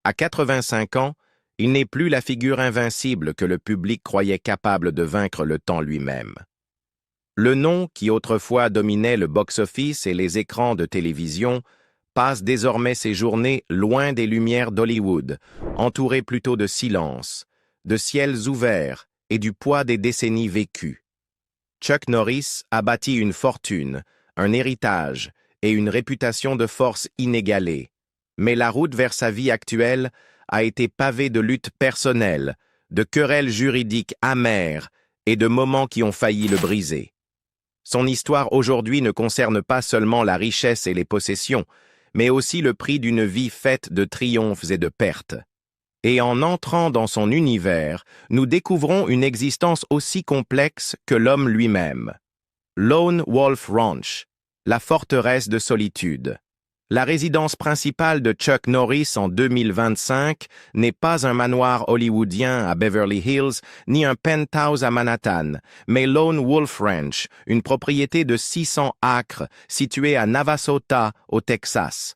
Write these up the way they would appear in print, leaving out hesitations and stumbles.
À 85 ans, il n'est plus la figure invincible que le public croyait capable de vaincre le temps lui-même. Le nom, qui autrefois dominait le box-office et les écrans de télévision, passe désormais ses journées loin des lumières d'Hollywood, entouré plutôt de silence, de ciels ouverts et du poids des décennies vécues. Chuck Norris a bâti une fortune, un héritage et une réputation de force inégalée, mais la route vers sa vie actuelle a été pavée de luttes personnelles, de querelles juridiques amères et de moments qui ont failli le briser. Son histoire aujourd'hui ne concerne pas seulement la richesse et les possessions, mais aussi le prix d'une vie faite de triomphes et de pertes. Et en entrant dans son univers, nous découvrons une existence aussi complexe que l'homme lui-même. Lone Wolf Ranch, la forteresse de solitude. La résidence principale de Chuck Norris en 2025 n'est pas un manoir hollywoodien à Beverly Hills, ni un penthouse à Manhattan, mais Lone Wolf Ranch, une propriété de 600 acres située à Navasota, au Texas.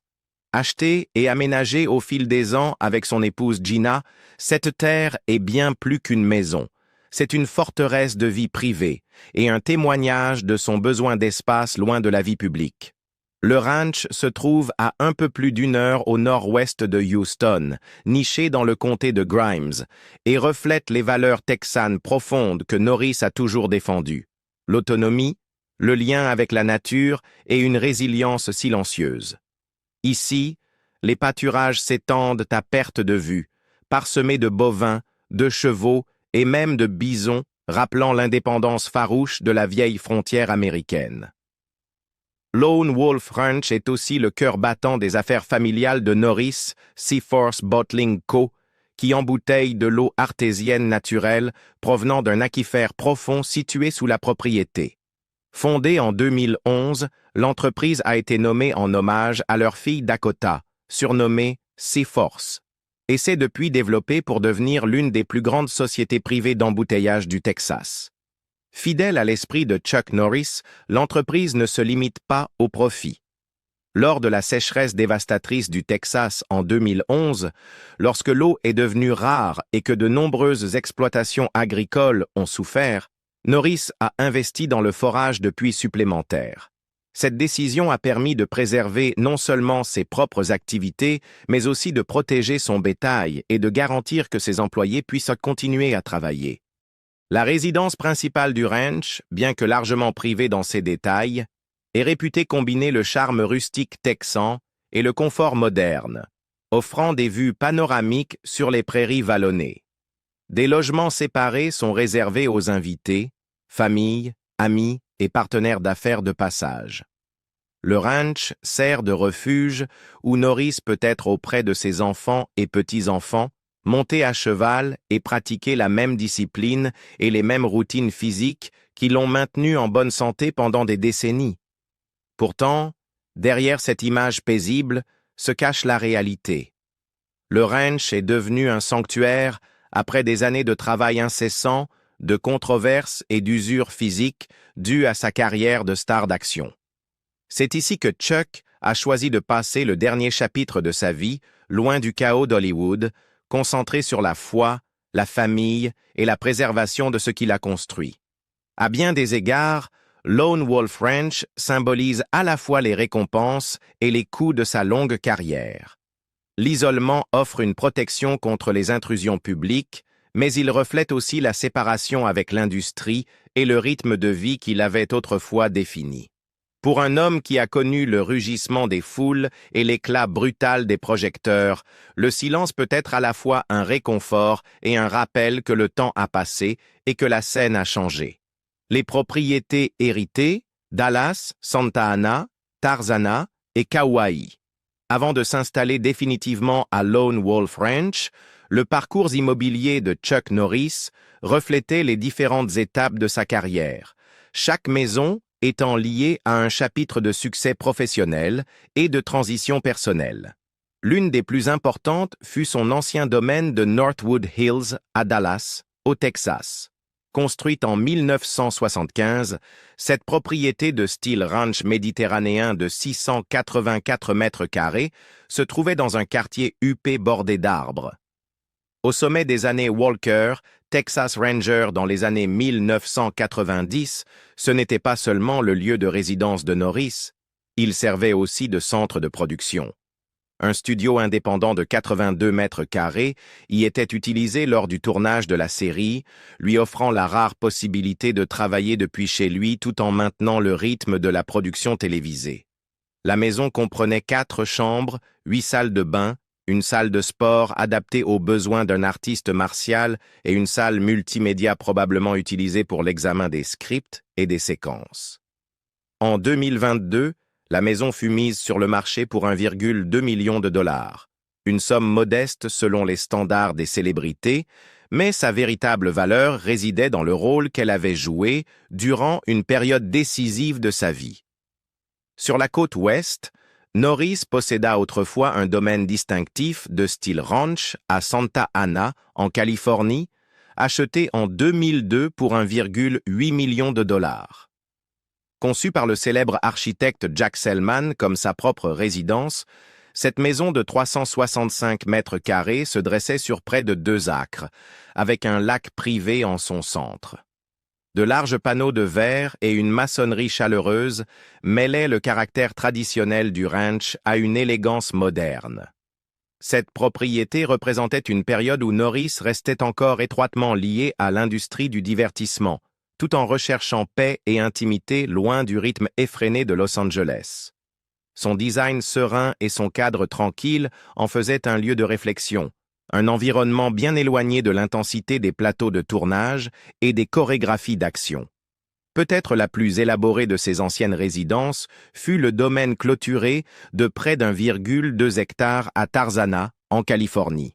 Achetée et aménagée au fil des ans avec son épouse Gina, cette terre est bien plus qu'une maison. C'est une forteresse de vie privée et un témoignage de son besoin d'espace loin de la vie publique. Le ranch se trouve à un peu plus d'une heure au nord-ouest de Houston, niché dans le comté de Grimes, et reflète les valeurs texanes profondes que Norris a toujours défendues. L'autonomie, le lien avec la nature et une résilience silencieuse. Ici, les pâturages s'étendent à perte de vue, parsemés de bovins, de chevaux et même de bisons, rappelant l'indépendance farouche de la vieille frontière américaine. Lone Wolf Ranch est aussi le cœur battant des affaires familiales de Norris, Seaforth Bottling Co., qui embouteille de l'eau artésienne naturelle provenant d'un aquifère profond situé sous la propriété. Fondée en 2011, l'entreprise a été nommée en hommage à leur fille Dakota, surnommée Seaforth, et s'est depuis développée pour devenir l'une des plus grandes sociétés privées d'embouteillage du Texas. Fidèle à l'esprit de Chuck Norris, l'entreprise ne se limite pas au profit. Lors de la sécheresse dévastatrice du Texas en 2011, lorsque l'eau est devenue rare et que de nombreuses exploitations agricoles ont souffert, Norris a investi dans le forage de puits supplémentaires. Cette décision a permis de préserver non seulement ses propres activités, mais aussi de protéger son bétail et de garantir que ses employés puissent continuer à travailler. La résidence principale du ranch, bien que largement privée dans ses détails, est réputée combiner le charme rustique texan et le confort moderne, offrant des vues panoramiques sur les prairies vallonnées. Des logements séparés sont réservés aux invités, familles, amis et partenaires d'affaires de passage. Le ranch sert de refuge où Norris peut être auprès de ses enfants et petits-enfants, monter à cheval et pratiquer la même discipline et les mêmes routines physiques qui l'ont maintenu en bonne santé pendant des décennies. Pourtant, derrière cette image paisible se cache la réalité. Le ranch est devenu un sanctuaire après des années de travail incessant, de controverses et d'usure physique dues à sa carrière de star d'action. C'est ici que Chuck a choisi de passer le dernier chapitre de sa vie, loin du chaos d'Hollywood, concentré sur la foi, la famille et la préservation de ce qu'il a construit. À bien des égards, Lone Wolf Ranch symbolise à la fois les récompenses et les coûts de sa longue carrière. L'isolement offre une protection contre les intrusions publiques, mais il reflète aussi la séparation avec l'industrie et le rythme de vie qu'il avait autrefois défini. Pour un homme qui a connu le rugissement des foules et l'éclat brutal des projecteurs, le silence peut être à la fois un réconfort et un rappel que le temps a passé et que la scène a changé. Les propriétés héritées, Dallas, Santa Ana, Tarzana et Kauai. Avant de s'installer définitivement à Lone Wolf Ranch, le parcours immobilier de Chuck Norris reflétait les différentes étapes de sa carrière. Chaque maison étant liée à un chapitre de succès professionnel et de transition personnelle. L'une des plus importantes fut son ancien domaine de Northwood Hills à Dallas, au Texas. Construite en 1975, cette propriété de style ranch méditerranéen de 684 mètres carrés se trouvait dans un quartier huppé bordé d'arbres. Au sommet des années Walker, Texas Ranger dans les années 1990, ce n'était pas seulement le lieu de résidence de Norris, il servait aussi de centre de production. Un studio indépendant de 82 mètres carrés y était utilisé lors du tournage de la série, lui offrant la rare possibilité de travailler depuis chez lui tout en maintenant le rythme de la production télévisée. La maison comprenait 4 chambres, 8 salles de bain, une salle de sport adaptée aux besoins d'un artiste martial et une salle multimédia probablement utilisée pour l'examen des scripts et des séquences. En 2022, la maison fut mise sur le marché pour 1,2 million de dollars, une somme modeste selon les standards des célébrités, mais sa véritable valeur résidait dans le rôle qu'elle avait joué durant une période décisive de sa vie. Sur la côte ouest, Norris posséda autrefois un domaine distinctif de style ranch à Santa Ana, en Californie, acheté en 2002 pour 1,8 million de dollars. Conçue par le célèbre architecte Jack Selman comme sa propre résidence, cette maison de 365 mètres carrés se dressait sur près de 2 acres, avec un lac privé en son centre. De larges panneaux de verre et une maçonnerie chaleureuse mêlaient le caractère traditionnel du ranch à une élégance moderne. Cette propriété représentait une période où Norris restait encore étroitement lié à l'industrie du divertissement, tout en recherchant paix et intimité loin du rythme effréné de Los Angeles. Son design serein et son cadre tranquille en faisaient un lieu de réflexion, un environnement bien éloigné de l'intensité des plateaux de tournage et des chorégraphies d'action. Peut-être la plus élaborée de ces anciennes résidences fut le domaine clôturé de près d'1,2 hectare à Tarzana, en Californie.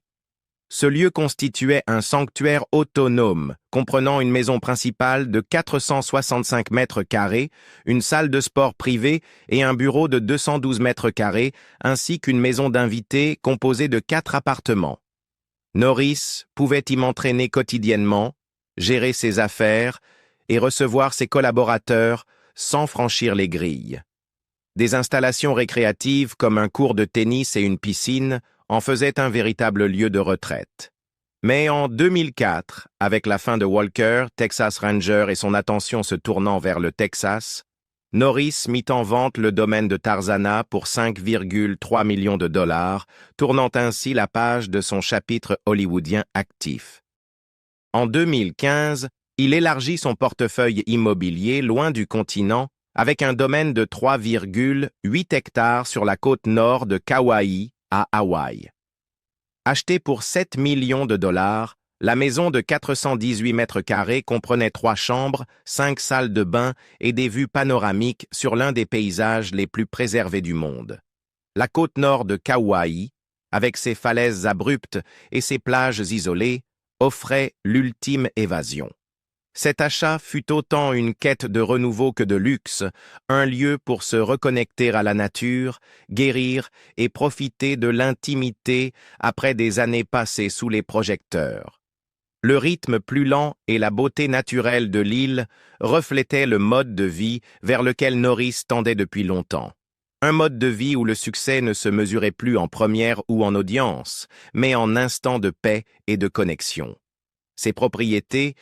Ce lieu constituait un sanctuaire autonome, comprenant une maison principale de 465 mètres carrés, une salle de sport privée et un bureau de 212 mètres carrés, ainsi qu'une maison d'invités composée de 4 appartements. Norris pouvait y m'entraîner quotidiennement, gérer ses affaires et recevoir ses collaborateurs sans franchir les grilles. Des installations récréatives comme un court de tennis et une piscine en faisaient un véritable lieu de retraite. Mais en 2004, avec la fin de Walker, Texas Ranger et son attention se tournant vers le Texas, Norris mit en vente le domaine de Tarzana pour 5,3 millions de dollars, tournant ainsi la page de son chapitre hollywoodien actif. En 2015, il élargit son portefeuille immobilier loin du continent avec un domaine de 3,8 hectares sur la côte nord de Kauai, à Hawaï. Achetée pour 7 millions de dollars, la maison de 418 mètres carrés comprenait 3 chambres, 5 salles de bain et des vues panoramiques sur l'un des paysages les plus préservés du monde. La côte nord de Kauai, avec ses falaises abruptes et ses plages isolées, offrait l'ultime évasion. Cet achat fut autant une quête de renouveau que de luxe, un lieu pour se reconnecter à la nature, guérir et profiter de l'intimité après des années passées sous les projecteurs. Le rythme plus lent et la beauté naturelle de l'île reflétaient le mode de vie vers lequel Norris tendait depuis longtemps. Un mode de vie où le succès ne se mesurait plus en première ou en audience, mais en instants de paix et de connexion. Ses propriétés,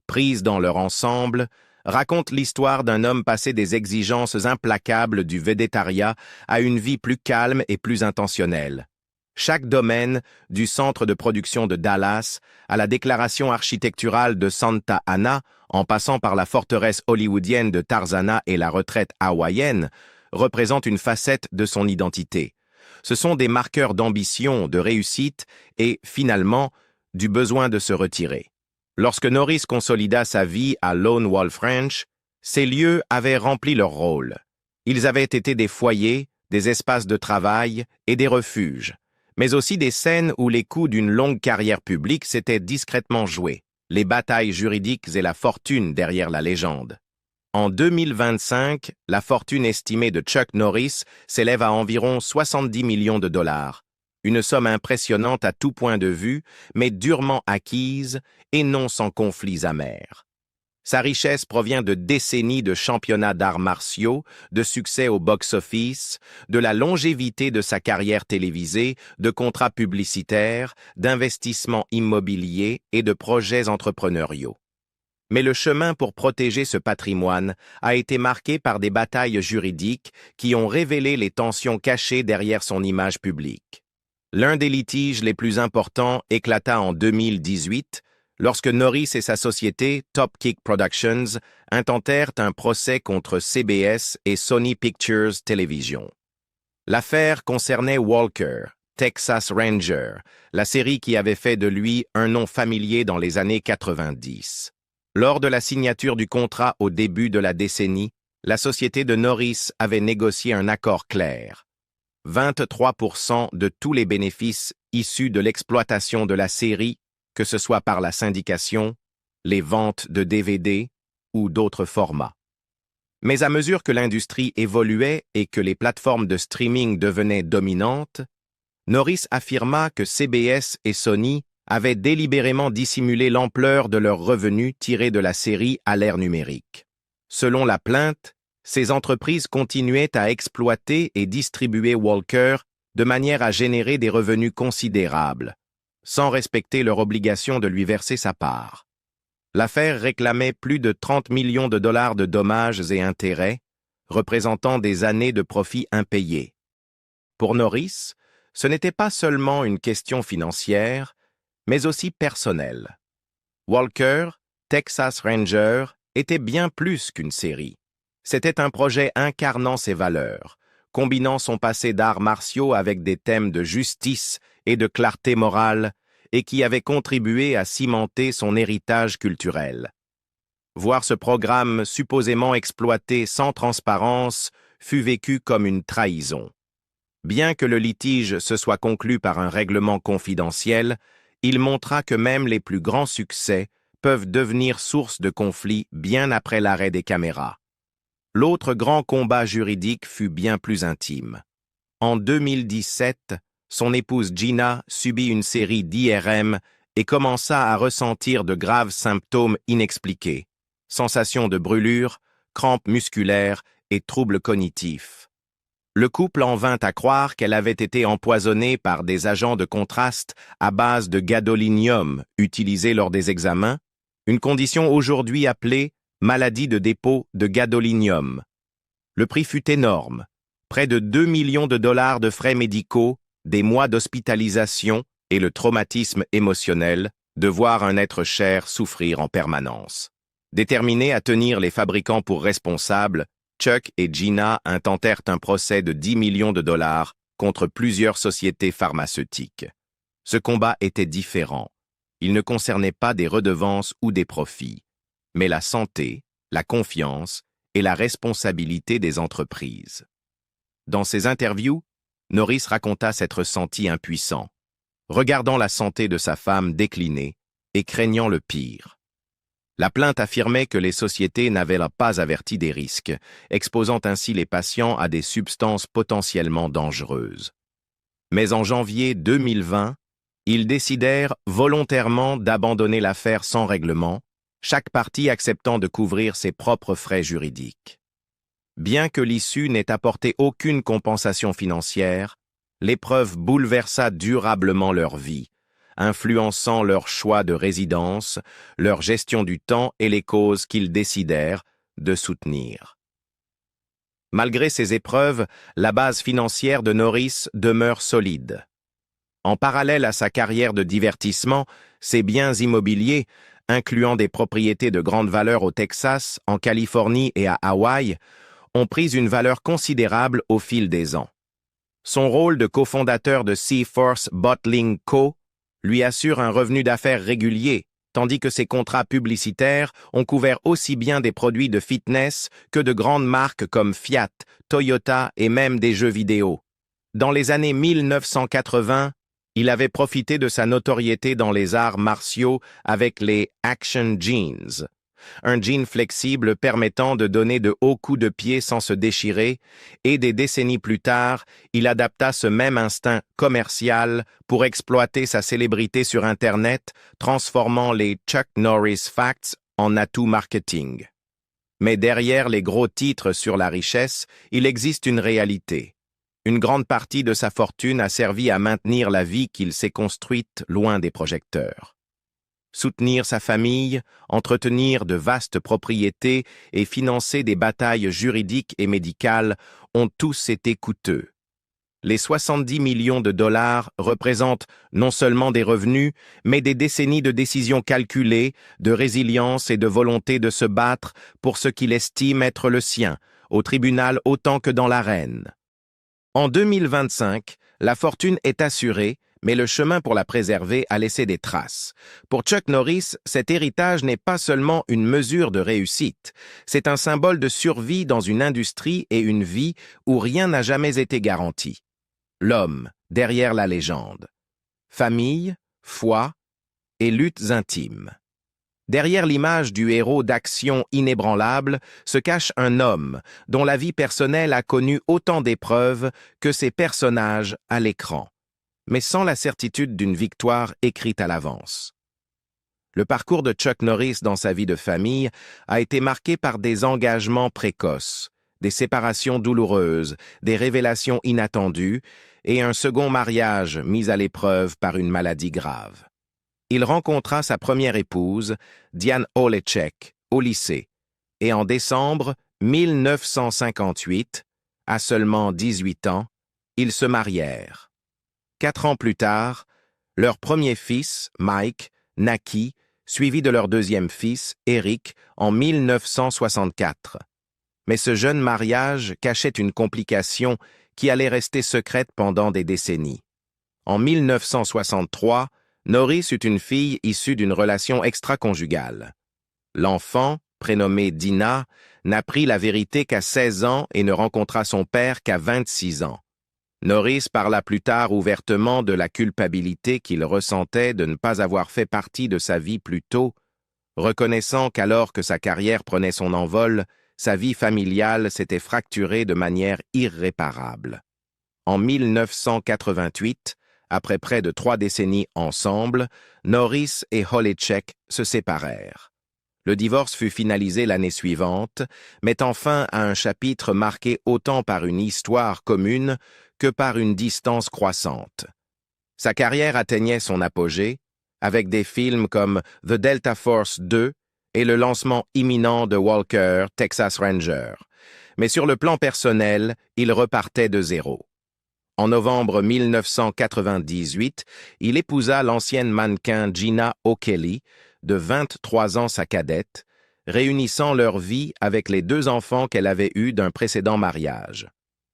prises dans leur ensemble, racontent l'histoire d'un homme passé des exigences implacables du végétariat à une vie plus calme et plus intentionnelle. Chaque domaine, du centre de production de Dallas à la déclaration architecturale de Santa Ana, en passant par la forteresse hollywoodienne de Tarzana et la retraite hawaïenne, représente une facette de son identité. Ce sont des marqueurs d'ambition, de réussite et, finalement, du besoin de se retirer. Lorsque Norris consolida sa vie à Lone Wolf Ranch, ces lieux avaient rempli leur rôle. Ils avaient été des foyers, des espaces de travail et des refuges, mais aussi des scènes où les coups d'une longue carrière publique s'étaient discrètement joués, les batailles juridiques et la fortune derrière la légende. En 2025, la fortune estimée de Chuck Norris s'élève à environ 70 millions de dollars. Une somme impressionnante à tout point de vue, mais durement acquise et non sans conflits amers. Sa richesse provient de décennies de championnats d'arts martiaux, de succès au box-office, de la longévité de sa carrière télévisée, de contrats publicitaires, d'investissements immobiliers et de projets entrepreneuriaux. Mais le chemin pour protéger ce patrimoine a été marqué par des batailles juridiques qui ont révélé les tensions cachées derrière son image publique. L'un des litiges les plus importants éclata en 2018, lorsque Norris et sa société, Top Kick Productions, intentèrent un procès contre CBS et Sony Pictures Television. L'affaire concernait Walker, Texas Ranger, la série qui avait fait de lui un nom familier dans les années 90. Lors de la signature du contrat au début de la décennie, la société de Norris avait négocié un accord clair. 23% de tous les bénéfices issus de l'exploitation de la série, que ce soit par la syndication, les ventes de DVD ou d'autres formats. Mais à mesure que l'industrie évoluait et que les plateformes de streaming devenaient dominantes, Norris affirma que CBS et Sony avaient délibérément dissimulé l'ampleur de leurs revenus tirés de la série à l'ère numérique. Selon la plainte, ces entreprises continuaient à exploiter et distribuer Walker de manière à générer des revenus considérables, sans respecter leur obligation de lui verser sa part. L'affaire réclamait plus de 30 millions de dollars de dommages et intérêts, représentant des années de profits impayés. Pour Norris, ce n'était pas seulement une question financière, mais aussi personnelle. Walker, Texas Ranger, était bien plus qu'une série. C'était un projet incarnant ses valeurs, combinant son passé d'arts martiaux avec des thèmes de justice et de clarté morale, et qui avait contribué à cimenter son héritage culturel. Voir ce programme supposément exploité sans transparence fut vécu comme une trahison. Bien que le litige se soit conclu par un règlement confidentiel, il montra que même les plus grands succès peuvent devenir source de conflits bien après l'arrêt des caméras. L'autre grand combat juridique fut bien plus intime. En 2017, son épouse Gina subit une série d'IRM et commença à ressentir de graves symptômes inexpliqués, sensations de brûlure, crampes musculaires et troubles cognitifs. Le couple en vint à croire qu'elle avait été empoisonnée par des agents de contraste à base de gadolinium utilisés lors des examens, une condition aujourd'hui appelée maladie de dépôt de gadolinium. Le prix fut énorme, près de 2 millions de dollars de frais médicaux, des mois d'hospitalisation et le traumatisme émotionnel de voir un être cher souffrir en permanence. Déterminés à tenir les fabricants pour responsables, Chuck et Gina intentèrent un procès de 10 millions de dollars contre plusieurs sociétés pharmaceutiques. Ce combat était différent. Il ne concernait pas des redevances ou des profits, mais la santé, la confiance et la responsabilité des entreprises. Dans ses interviews, Norris raconta s'être senti impuissant, regardant la santé de sa femme décliner et craignant le pire. La plainte affirmait que les sociétés n'avaient pas averti des risques, exposant ainsi les patients à des substances potentiellement dangereuses. Mais en janvier 2020, ils décidèrent volontairement d'abandonner l'affaire sans règlement, chaque partie acceptant de couvrir ses propres frais juridiques. Bien que l'issue n'ait apporté aucune compensation financière, l'épreuve bouleversa durablement leur vie, influençant leur choix de résidence, leur gestion du temps et les causes qu'ils décidèrent de soutenir. Malgré ces épreuves, la base financière de Norris demeure solide. En parallèle à sa carrière de divertissement, ses biens immobiliers, incluant des propriétés de grande valeur au Texas, en Californie et à Hawaï, ont pris une valeur considérable au fil des ans. Son rôle de cofondateur de Seaforth Bottling Co. lui assure un revenu d'affaires régulier, tandis que ses contrats publicitaires ont couvert aussi bien des produits de fitness que de grandes marques comme Fiat, Toyota et même des jeux vidéo. Dans les années 1980, il avait profité de sa notoriété dans les arts martiaux avec les Action Jeans, un jean flexible permettant de donner de hauts coups de pied sans se déchirer, et des décennies plus tard, il adapta ce même instinct commercial pour exploiter sa célébrité sur Internet, transformant les Chuck Norris Facts en atout marketing. Mais derrière les gros titres sur la richesse, il existe une réalité. Une grande partie de sa fortune a servi à maintenir la vie qu'il s'est construite loin des projecteurs. Soutenir sa famille, entretenir de vastes propriétés et financer des batailles juridiques et médicales ont tous été coûteux. Les 70 millions de dollars représentent non seulement des revenus, mais des décennies de décisions calculées, de résilience et de volonté de se battre pour ce qu'il estime être le sien, au tribunal autant que dans l'arène. En 2025, la fortune est assurée, mais le chemin pour la préserver a laissé des traces. Pour Chuck Norris, cet héritage n'est pas seulement une mesure de réussite, c'est un symbole de survie dans une industrie et une vie où rien n'a jamais été garanti. L'homme derrière la légende. Famille, foi et luttes intimes. Derrière l'image du héros d'action inébranlable se cache un homme dont la vie personnelle a connu autant d'épreuves que ses personnages à l'écran, mais sans la certitude d'une victoire écrite à l'avance. Le parcours de Chuck Norris dans sa vie de famille a été marqué par des engagements précoces, des séparations douloureuses, des révélations inattendues et un second mariage mis à l'épreuve par une maladie grave. Il rencontra sa première épouse, Diane Holeček, au lycée, et en décembre 1958, à seulement 18 ans, ils se marièrent. 4 ans plus tard, leur premier fils, Mike, naquit, suivi de leur deuxième fils, Eric, en 1964. Mais ce jeune mariage cachait une complication qui allait rester secrète pendant des décennies. En 1963, Norris eut une fille issue d'une relation extra-conjugale. L'enfant, prénommée Dina, n'apprit la vérité qu'à 16 ans et ne rencontra son père qu'à 26 ans. Norris parla plus tard ouvertement de la culpabilité qu'il ressentait de ne pas avoir fait partie de sa vie plus tôt, reconnaissant qu'alors que sa carrière prenait son envol, sa vie familiale s'était fracturée de manière irréparable. En 1988, après près de 3 décennies ensemble, Norris et Holeček se séparèrent. Le divorce fut finalisé l'année suivante, mettant fin à un chapitre marqué autant par une histoire commune que par une distance croissante. Sa carrière atteignait son apogée, avec des films comme The Delta Force 2 et le lancement imminent de Walker, Texas Ranger. Mais sur le plan personnel, il repartait de zéro. En novembre 1998, il épousa l'ancienne mannequin Gina O'Kelly, de 23 ans sa cadette, réunissant leur vie avec les 2 enfants qu'elle avait eus d'un précédent mariage.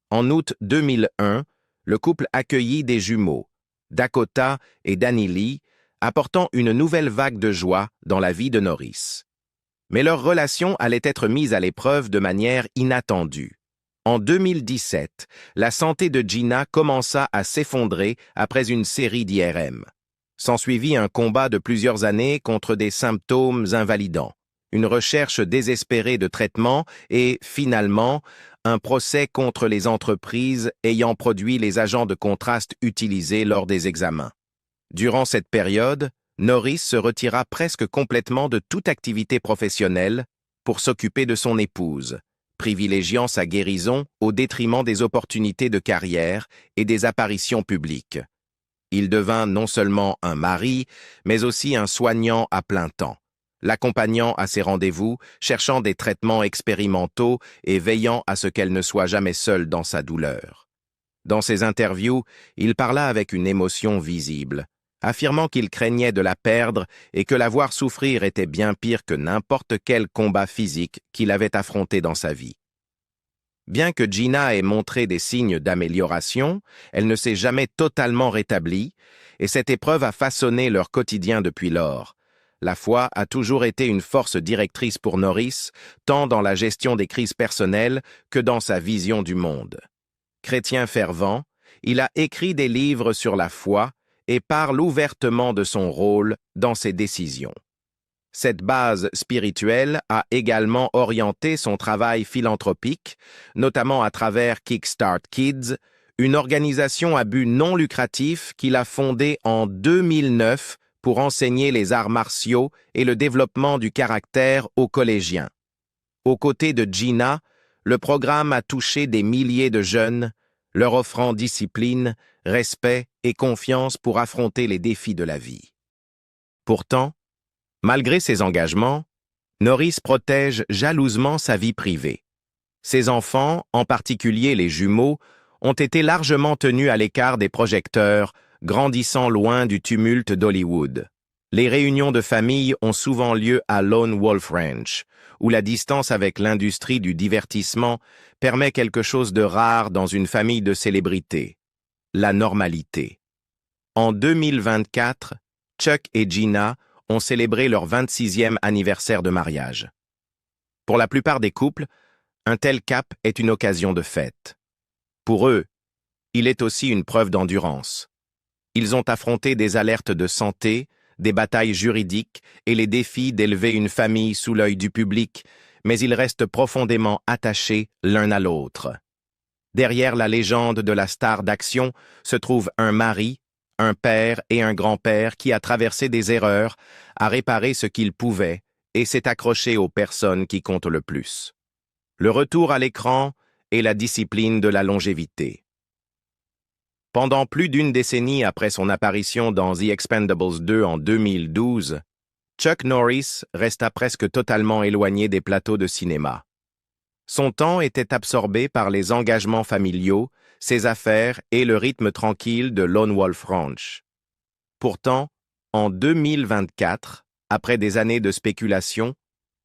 En août 2001, le couple accueillit des jumeaux, Dakota et Danny Lee, apportant une nouvelle vague de joie dans la vie de Norris. Mais leur relation allait être mise à l'épreuve de manière inattendue. En 2017, la santé de Gina commença à s'effondrer après une série d'IRM. S'ensuivit un combat de plusieurs années contre des symptômes invalidants, une recherche désespérée de traitement et, finalement, un procès contre les entreprises ayant produit les agents de contraste utilisés lors des examens. Durant cette période, Norris se retira presque complètement de toute activité professionnelle pour s'occuper de son épouse, privilégiant sa guérison au détriment des opportunités de carrière et des apparitions publiques. Il devint non seulement un mari, mais aussi un soignant à plein temps, l'accompagnant à ses rendez-vous, cherchant des traitements expérimentaux et veillant à ce qu'elle ne soit jamais seule dans sa douleur. Dans ses interviews, il parla avec une émotion visible, affirmant qu'il craignait de la perdre et que la voir souffrir était bien pire que n'importe quel combat physique qu'il avait affronté dans sa vie. Bien que Gina ait montré des signes d'amélioration, elle ne s'est jamais totalement rétablie, et cette épreuve a façonné leur quotidien depuis lors. La foi a toujours été une force directrice pour Norris, tant dans la gestion des crises personnelles que dans sa vision du monde. Chrétien fervent, il a écrit des livres sur la foi et parle ouvertement de son rôle dans ses décisions. Cette base spirituelle a également orienté son travail philanthropique, notamment à travers Kickstart Kids, une organisation à but non lucratif qu'il a fondée en 2009 pour pour enseigner les arts martiaux et le développement du caractère aux collégiens. Aux côtés de Gina, le programme a touché des milliers de jeunes, leur offrant discipline, respect et confiance pour affronter les défis de la vie. Pourtant, malgré ses engagements, Norris protège jalousement sa vie privée. Ses enfants, en particulier les jumeaux, ont été largement tenus à l'écart des projecteurs, grandissant loin du tumulte d'Hollywood. Les réunions de famille ont souvent lieu à Lone Wolf Ranch, où la distance avec l'industrie du divertissement permet quelque chose de rare dans une famille de célébrités: la normalité. En 2024, Chuck et Gina ont célébré leur 26e anniversaire de mariage. Pour la plupart des couples, un tel cap est une occasion de fête. Pour eux, il est aussi une preuve d'endurance. Ils ont affronté des alertes de santé, des batailles juridiques et les défis d'élever une famille sous l'œil du public, mais ils restent profondément attachés l'un à l'autre. Derrière la légende de la star d'action se trouve un mari, un père et un grand-père qui a traversé des erreurs, a réparé ce qu'il pouvait et s'est accroché aux personnes qui comptent le plus. Le retour à l'écran et la discipline de la longévité. Pendant plus d'une décennie après son apparition dans The Expendables 2 en 2012, Chuck Norris resta presque totalement éloigné des plateaux de cinéma. Son temps était absorbé par les engagements familiaux, ses affaires et le rythme tranquille de Lone Wolf Ranch. Pourtant, en 2024, après des années de spéculation,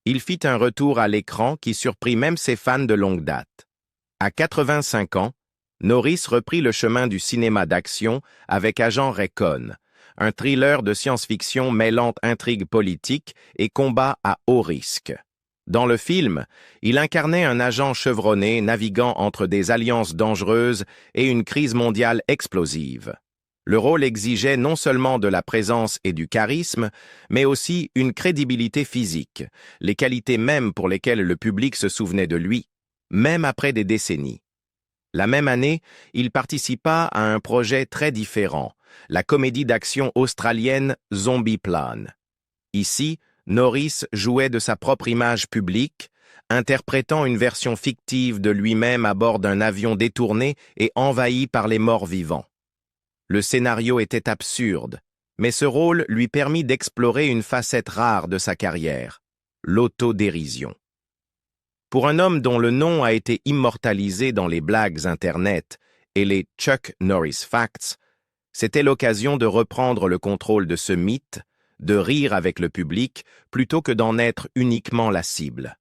il fit un retour à l'écran qui surprit même ses fans de longue date. À 85 ans, Norris reprit le chemin du cinéma d'action avec Agent Recon, un thriller de science-fiction mêlant intrigue politique et combat à haut risque. Dans le film, il incarnait un agent chevronné naviguant entre des alliances dangereuses et une crise mondiale explosive. Le rôle exigeait non seulement de la présence et du charisme, mais aussi une crédibilité physique, les qualités mêmes pour lesquelles le public se souvenait de lui, même après des décennies. La même année, il participa à un projet très différent, la comédie d'action australienne Zombie-Plan. Ici, Norris jouait de sa propre image publique, interprétant une version fictive de lui-même à bord d'un avion détourné et envahi par les morts vivants. Le scénario était absurde, mais ce rôle lui permit d'explorer une facette rare de sa carrière, l'autodérision. Pour un homme dont le nom a été immortalisé dans les blagues Internet et les Chuck Norris Facts, c'était l'occasion de reprendre le contrôle de ce mythe, de rire avec le public plutôt que d'en être uniquement la cible.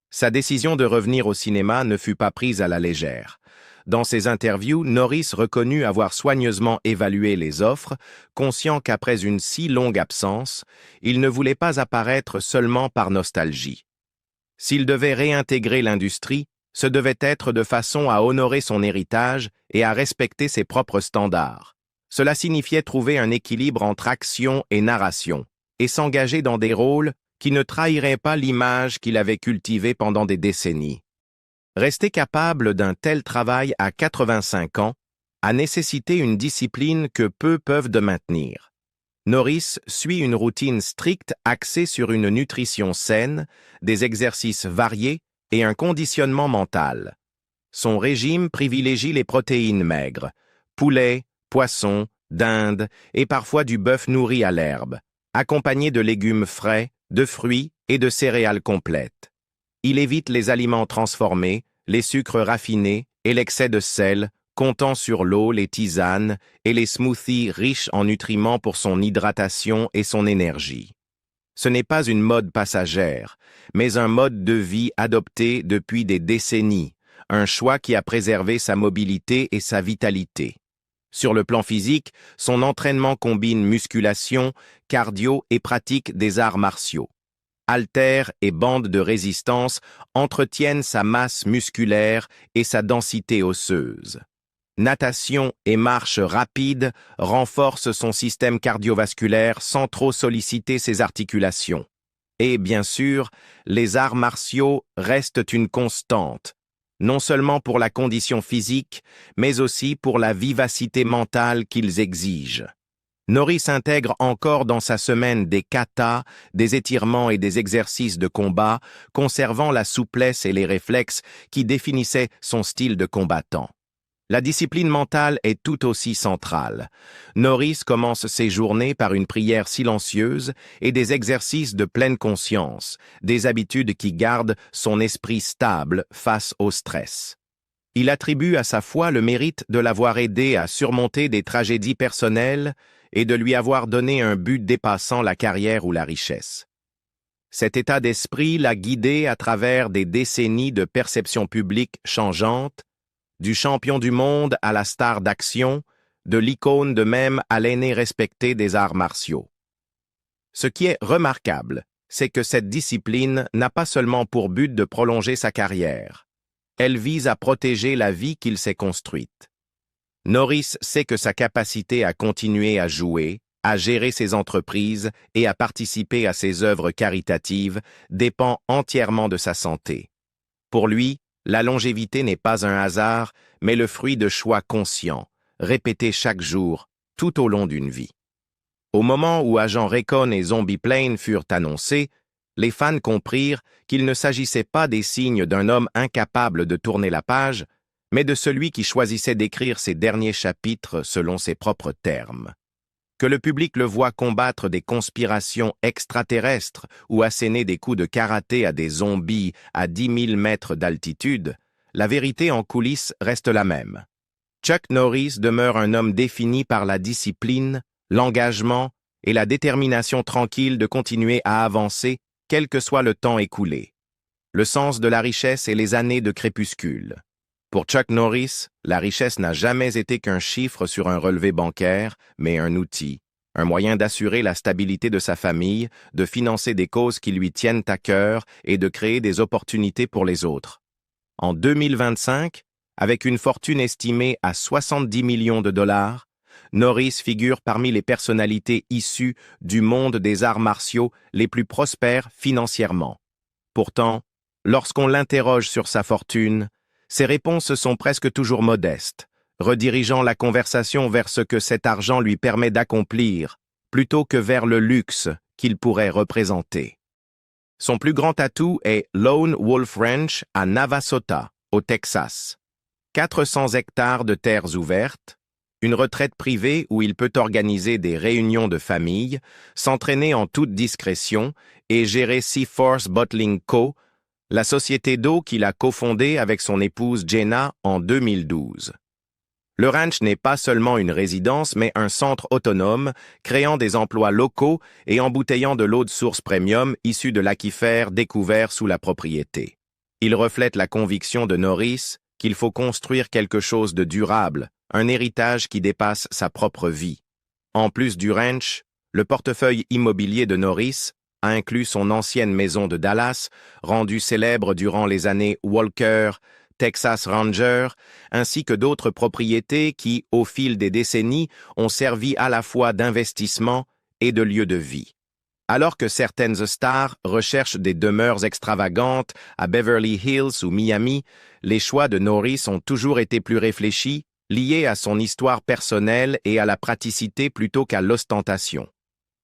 Sa décision de revenir au cinéma ne fut pas prise à la légère. Dans ses interviews, Norris reconnut avoir soigneusement évalué les offres, conscient qu'après une si longue absence, il ne voulait pas apparaître seulement par nostalgie. S'il devait réintégrer l'industrie, ce devait être de façon à honorer son héritage et à respecter ses propres standards. Cela signifiait trouver un équilibre entre action et narration, et s'engager dans des rôles qui ne trahiraient pas l'image qu'il avait cultivée pendant des décennies. Rester capable d'un tel travail à 85 ans a nécessité une discipline que peu peuvent de maintenir. Norris suit une routine stricte axée sur une nutrition saine, des exercices variés et un conditionnement mental. Son régime privilégie les protéines maigres, poulet, poisson, dinde et parfois du bœuf nourri à l'herbe, accompagné de légumes frais, de fruits et de céréales complètes. Il évite les aliments transformés, les sucres raffinés et l'excès de sel, comptant sur l'eau, les tisanes et les smoothies riches en nutriments pour son hydratation et son énergie. Ce n'est pas une mode passagère, mais un mode de vie adopté depuis des décennies, un choix qui a préservé sa mobilité et sa vitalité. Sur le plan physique, son entraînement combine musculation, cardio et pratique des arts martiaux. Haltères et bandes de résistance entretiennent sa masse musculaire et sa densité osseuse. Natation et marche rapide renforcent son système cardiovasculaire sans trop solliciter ses articulations. Et bien sûr, les arts martiaux restent une constante, non seulement pour la condition physique, mais aussi pour la vivacité mentale qu'ils exigent. Norris intègre encore dans sa semaine des katas, des étirements et des exercices de combat, conservant la souplesse et les réflexes qui définissaient son style de combattant. La discipline mentale est tout aussi centrale. Norris commence ses journées par une prière silencieuse et des exercices de pleine conscience, des habitudes qui gardent son esprit stable face au stress. Il attribue à sa foi le mérite de l'avoir aidé à surmonter des tragédies personnelles et de lui avoir donné un but dépassant la carrière ou la richesse. Cet état d'esprit l'a guidé à travers des décennies de perception publique changeante, du champion du monde à la star d'action, de l'icône de même à l'aîné respecté des arts martiaux. Ce qui est remarquable, c'est que cette discipline n'a pas seulement pour but de prolonger sa carrière. Elle vise à protéger la vie qu'il s'est construite. Norris sait que sa capacité à continuer à jouer, à gérer ses entreprises et à participer à ses œuvres caritatives dépend entièrement de sa santé. Pour lui, la longévité n'est pas un hasard, mais le fruit de choix conscients, répétés chaque jour, tout au long d'une vie. Au moment où Agent Recon et Zombie Plane furent annoncés, les fans comprirent qu'il ne s'agissait pas des signes d'un homme incapable de tourner la page, mais de celui qui choisissait d'écrire ses derniers chapitres selon ses propres termes. Que le public le voie combattre des conspirations extraterrestres ou asséner des coups de karaté à des zombies à 10 000 mètres d'altitude, la vérité en coulisses reste la même. Chuck Norris demeure un homme défini par la discipline, l'engagement et la détermination tranquille de continuer à avancer, quel que soit le temps écoulé. Le sens de la richesse et les années de crépuscule. Pour Chuck Norris, la richesse n'a jamais été qu'un chiffre sur un relevé bancaire, mais un outil, un moyen d'assurer la stabilité de sa famille, de financer des causes qui lui tiennent à cœur et de créer des opportunités pour les autres. En 2025, avec une fortune estimée à 70 millions de dollars, Norris figure parmi les personnalités issues du monde des arts martiaux les plus prospères financièrement. Pourtant, lorsqu'on l'interroge sur sa fortune, ses réponses sont presque toujours modestes, redirigeant la conversation vers ce que cet argent lui permet d'accomplir, plutôt que vers le luxe qu'il pourrait représenter. Son plus grand atout est Lone Wolf Ranch à Navasota, au Texas. 400 hectares de terres ouvertes, une retraite privée où il peut organiser des réunions de famille, s'entraîner en toute discrétion et gérer Seaforth Bottling Co., la société d'eau qu'il a cofondée avec son épouse Jenna en 2012. Le ranch n'est pas seulement une résidence, mais un centre autonome, créant des emplois locaux et embouteillant de l'eau de source premium issue de l'aquifère découvert sous la propriété. Il reflète la conviction de Norris qu'il faut construire quelque chose de durable, un héritage qui dépasse sa propre vie. En plus du ranch, le portefeuille immobilier de Norris a inclus son ancienne maison de Dallas, rendue célèbre durant les années Walker, Texas Ranger, ainsi que d'autres propriétés qui, au fil des décennies, ont servi à la fois d'investissement et de lieu de vie. Alors que certaines stars recherchent des demeures extravagantes à Beverly Hills ou Miami, les choix de Norris ont toujours été plus réfléchis, liés à son histoire personnelle et à la praticité plutôt qu'à l'ostentation.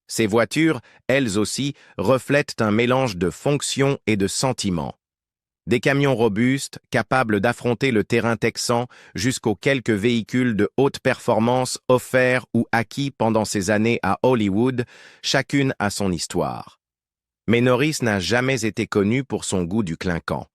Ces voitures, elles aussi, reflètent un mélange de fonction et de sentiment. Des camions robustes, capables d'affronter le terrain texan, jusqu'aux quelques véhicules de haute performance offerts ou acquis pendant ses années à Hollywood, chacune a son histoire. Mais Norris n'a jamais été connu pour son goût du clinquant.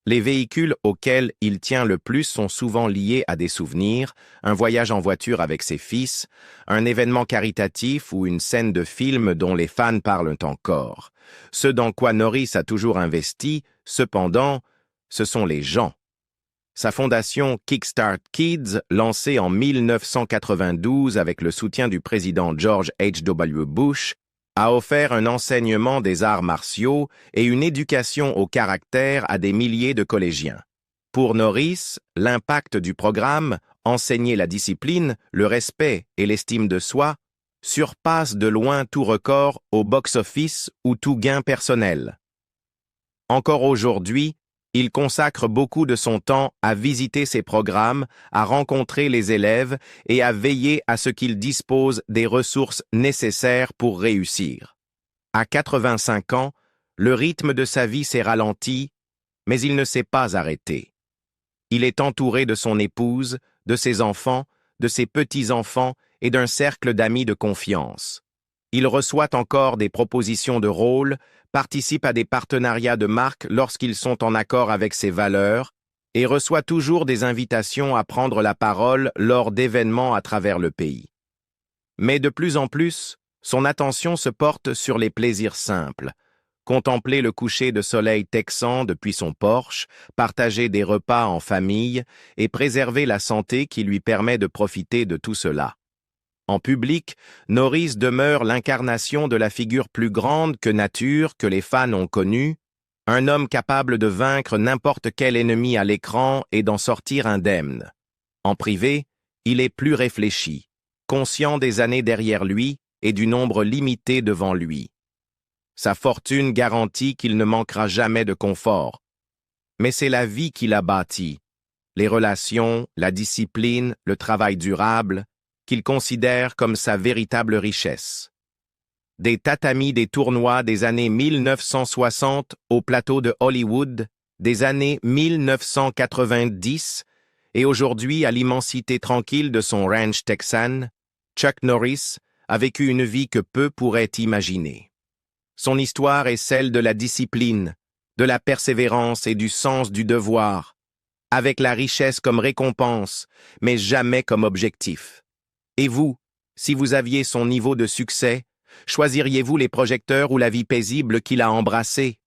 Les véhicules auxquels il tient le plus sont souvent liés à des souvenirs, un voyage en voiture avec ses fils, un événement caritatif ou une scène de film dont les fans parlent encore. Ce dans quoi Norris a toujours investi, cependant, ce sont les gens. Sa fondation Kickstart Kids, lancée en 1992 avec le soutien du président George H.W. Bush, a offert un enseignement des arts martiaux et une éducation au caractère à des milliers de collégiens. Pour Norris, l'impact du programme, enseigner la discipline, le respect et l'estime de soi, surpasse de loin tout record au box-office ou tout gain personnel. Encore aujourd'hui, Il consacre beaucoup de son temps à visiter ses programmes, à rencontrer les élèves et à veiller à ce qu'ils disposent des ressources nécessaires pour réussir. À 85 ans, le rythme de sa vie s'est ralenti, mais il ne s'est pas arrêté. Il est entouré de son épouse, de ses enfants, de ses petits-enfants et d'un cercle d'amis de confiance. Il reçoit encore des propositions de rôle, participe à des partenariats de marque lorsqu'ils sont en accord avec ses valeurs et reçoit toujours des invitations à prendre la parole lors d'événements à travers le pays. Mais de plus en plus, son attention se porte sur les plaisirs simples. Contempler le coucher de soleil texan depuis son porche, partager des repas en famille et préserver la santé qui lui permet de profiter de tout cela. En public, Norris demeure l'incarnation de la figure plus grande que nature que les fans ont connue, un homme capable de vaincre n'importe quel ennemi à l'écran et d'en sortir indemne. En privé, il est plus réfléchi, conscient des années derrière lui et du nombre limité devant lui. Sa fortune garantit qu'il ne manquera jamais de confort. Mais c'est la vie qu'il a bâtie, les relations, la discipline, le travail durable, qu'il considère comme sa véritable richesse. Des tatamis des tournois des années 1960 au plateau de Hollywood, des années 1990, et aujourd'hui à l'immensité tranquille de son ranch texan, Chuck Norris a vécu une vie que peu pourraient imaginer. Son histoire est celle de la discipline, de la persévérance et du sens du devoir, avec la richesse comme récompense, mais jamais comme objectif. Et vous, si vous aviez son niveau de succès, choisiriez-vous les projecteurs ou la vie paisible qu'il a embrassée?